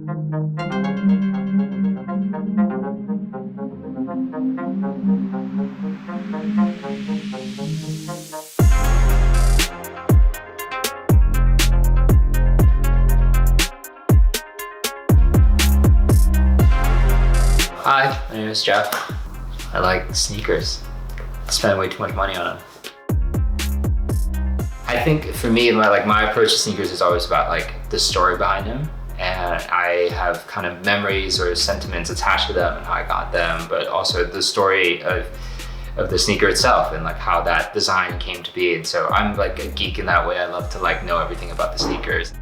Hi, my name is Jeff. I like sneakers. I spend way too much money on them. I think for me, my approach to sneakers is always about like the story behind them. And I have kind of memories or sentiments attached to them and how I got them, but also the story of the sneaker itself and like how that design came to be. And so I'm like a geek in that way. I love to like know everything about the sneakers.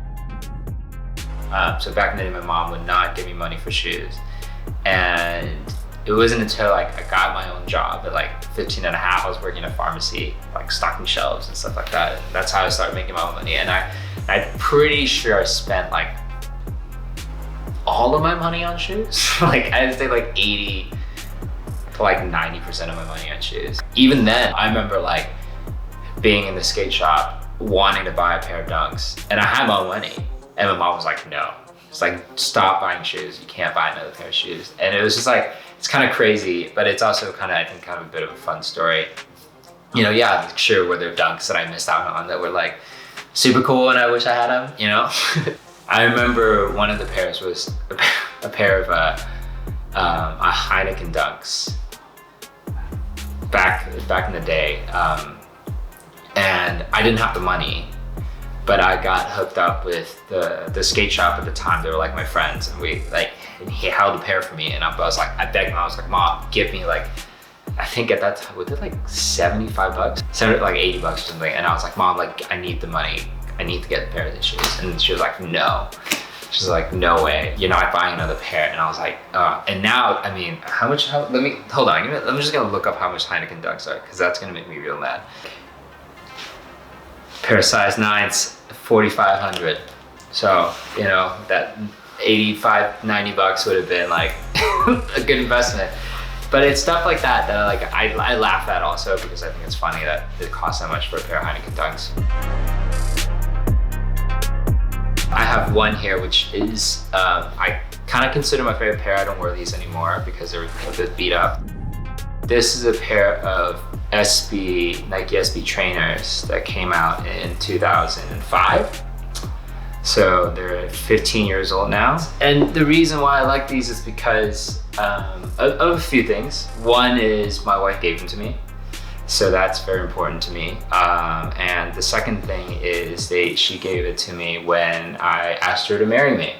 So back in the day, my mom would not give me money for shoes. And it wasn't until like I got my own job at like 15 and a half, I was working in a pharmacy, like stocking shelves and stuff like that. And that's how I started making my own money. And I'm pretty sure I spent like all of my money on shoes. Like I'd say like 80 to like 90% of my money on shoes. Even then, I remember like being in the skate shop, wanting to buy a pair of Dunks. And I had my own money. And my mom was like, no. It's like, stop buying shoes. You can't buy another pair of shoes. And it was just like, it's kind of crazy, but it's also kind of, I think, kind of a bit of a fun story. You know, yeah, sure, were there Dunks that I missed out on that were like super cool and I wish I had them, you know? I remember one of the pairs was a pair of a Heineken Dunks back in the day. And I didn't have the money, but I got hooked up with the skate shop at the time. They were like my friends, and he held a pair for me, and I was like, I begged him, I was like, Mom, give me like, I think at that time, was it like 75 bucks? Like 80 bucks or something. And I was like, Mom, like, I need the money. I need to get a pair of these shoes. And she was like, no. She's like, no way. You're not buying another pair. And I was like, and now, I mean, hold on. I'm just gonna look up how much Heineken Dunks are, because that's gonna make me real mad. Pair of size 9s, 4,500. So, you know, that 85, 90 bucks would have been like a good investment. But it's stuff like that that I laugh at also, because I think it's funny that it costs that much for a pair of Heineken Dunks. I have one here, which is, I kind of consider my favorite pair. I don't wear these anymore because they're a bit beat up. This is a pair of Nike SB trainers that came out in 2005. So they're 15 years old now. And the reason why I like these is because of a few things. One is my wife gave them to me. So that's very important to me. And the second thing is she gave it to me when I asked her to marry me.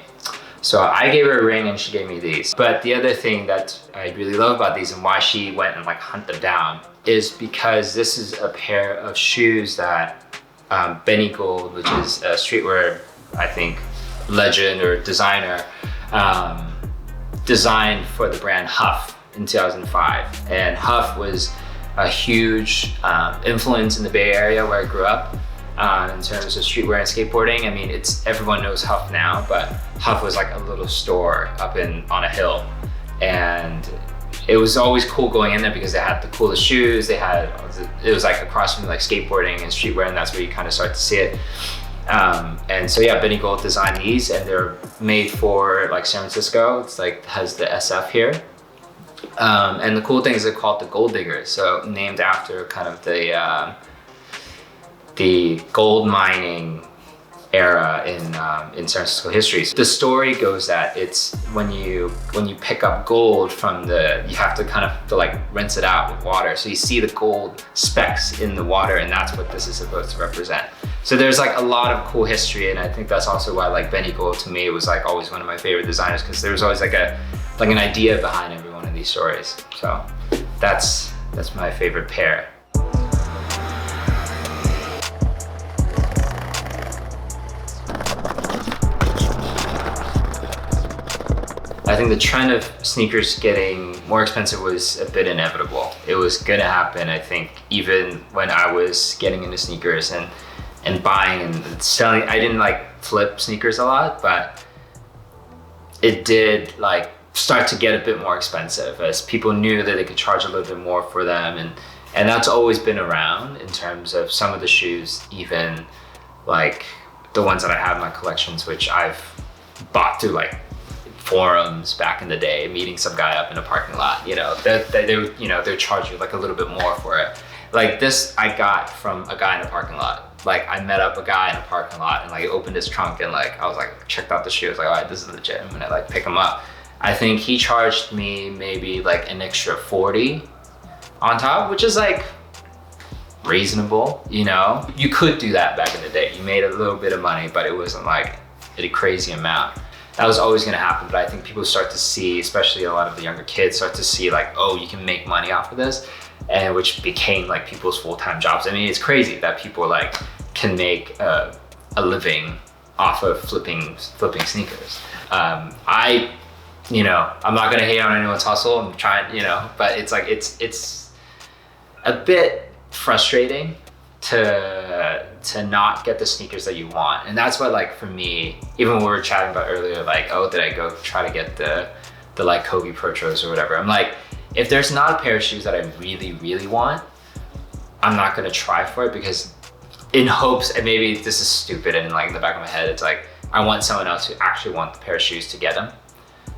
So I gave her a ring and she gave me these. But the other thing that I really love about these and why she went and like hunt them down is because this is a pair of shoes that Benny Gold, which is a streetwear, I think, legend or designer, designed for the brand Huff in 2005. And Huff was a huge influence in the Bay Area where I grew up in terms of streetwear and skateboarding. I mean, everyone knows Huff now, but Huff was like a little store up on a hill. And it was always cool going in there because they had the coolest shoes. It was like across from like skateboarding and streetwear, and that's where you kind of start to see it. And so yeah, Benny Gold designed these, and they're made for like San Francisco. It's like has the SF here. And the cool thing is they're called the Gold Diggers, so named after kind of the gold mining era in San Francisco history. So the story goes that it's when you pick up gold from you have to kind of like rinse it out with water. So you see the gold specks in the water, and that's what this is supposed to represent. So there's like a lot of cool history, and I think that's also why like Benny Gold to me was like always one of my favorite designers, because there was always like an idea behind every one of these stories. So that's my favorite pair. I think the trend of sneakers getting more expensive was a bit inevitable. It was gonna happen, I think, even when I was getting into sneakers and buying and selling. I didn't like flip sneakers a lot, but it did like start to get a bit more expensive as people knew that they could charge a little bit more for them. And that's always been around in terms of some of the shoes, even like the ones that I have in my collections, which I've bought through like forums back in the day, meeting some guy up in a parking lot, you know, they're charging you like a little bit more for it. Like this I got from a guy in a parking lot. Like I met up a guy in a parking lot and like he opened his trunk and like I was like, checked out the shoe. I was like, all right, this is legit. I'm gonna like pick him up. I think he charged me maybe like an extra 40 on top, which is like reasonable, you know? You could do that back in the day. You made a little bit of money, but it wasn't like a crazy amount. That was always gonna happen, but I think people start to see, especially a lot of the younger kids start to see like, oh, you can make money off of this, and which became like people's full-time jobs. I mean, it's crazy that people like can make a living off of flipping sneakers. You know, I'm not gonna hate on anyone's hustle. I'm trying, you know, but it's like, it's a bit frustrating to not get the sneakers that you want. And that's why, like, for me, even when we were chatting about earlier, like, oh, did I go try to get the like Kobe Protros or whatever? I'm like, if there's not a pair of shoes that I really, really want, I'm not gonna try for it, because in hopes, and maybe this is stupid and like in the back of my head, it's like, I want someone else who actually wants the pair of shoes to get them.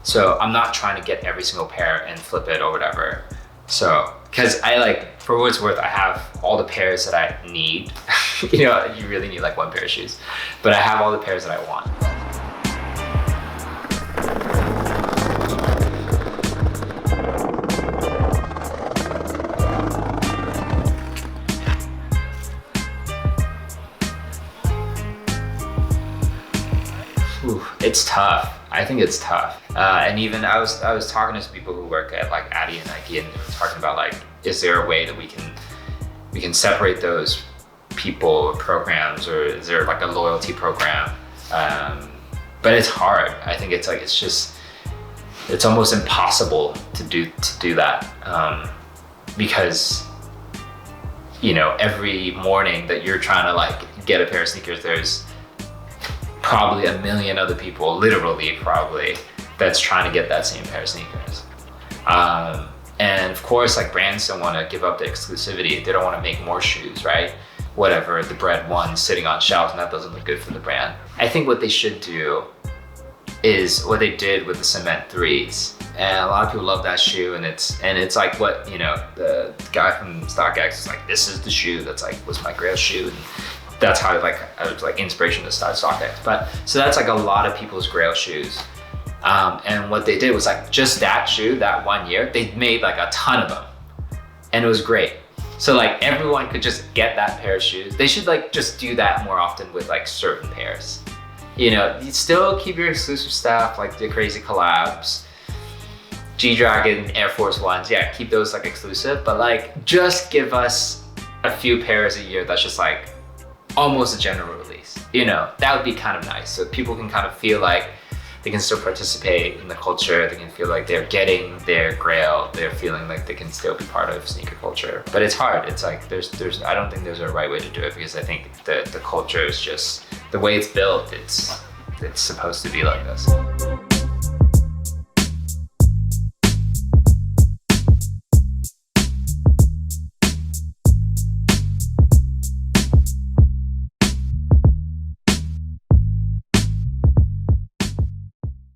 So I'm not trying to get every single pair and flip it or whatever. So, cause I like, for what it's worth, I have all the pairs that I need. You know, you really need like one pair of shoes, but I have all the pairs that I want. Ooh, it's tough. I think it's tough. And even I was talking to some people who work at like Addy and Nike, and they were talking about like, is there a way that we can separate those people or programs, or is there like a loyalty program? But it's hard. I think it's like, it's almost impossible to do that, because, you know, every morning that you're trying to like get a pair of sneakers, there's probably a million other people, literally probably, that's trying to get that same pair of sneakers. And of course, like, brands don't want to give up the exclusivity. They don't want to make more shoes, right? Whatever, the bred one sitting on shelves, and that doesn't look good for the brand. I think what they should do is what they did with the Cement 3s. And a lot of people love that shoe, and it's like what, you know, the guy from StockX is like, this is the shoe that's like, was my grail shoe. And that's how I was like inspiration to start StockX. But so that's like a lot of people's grail shoes. And what they did was like, just that shoe, that 1 year, they made like a ton of them, and it was great. So like everyone could just get that pair of shoes. They should like just do that more often with like certain pairs. You know, you still keep your exclusive stuff, like the crazy collabs, G-Dragon, Air Force Ones, yeah, keep those like exclusive, but like just give us a few pairs a year that's just like almost a general release. You know, that would be kind of nice. So people can kind of feel like they can still participate in the culture. They can feel like they're getting their grail. They're feeling like they can still be part of sneaker culture. But it's hard. It's like, I don't think there's a right way to do it, because I think the culture is just, the way it's built, it's supposed to be like this.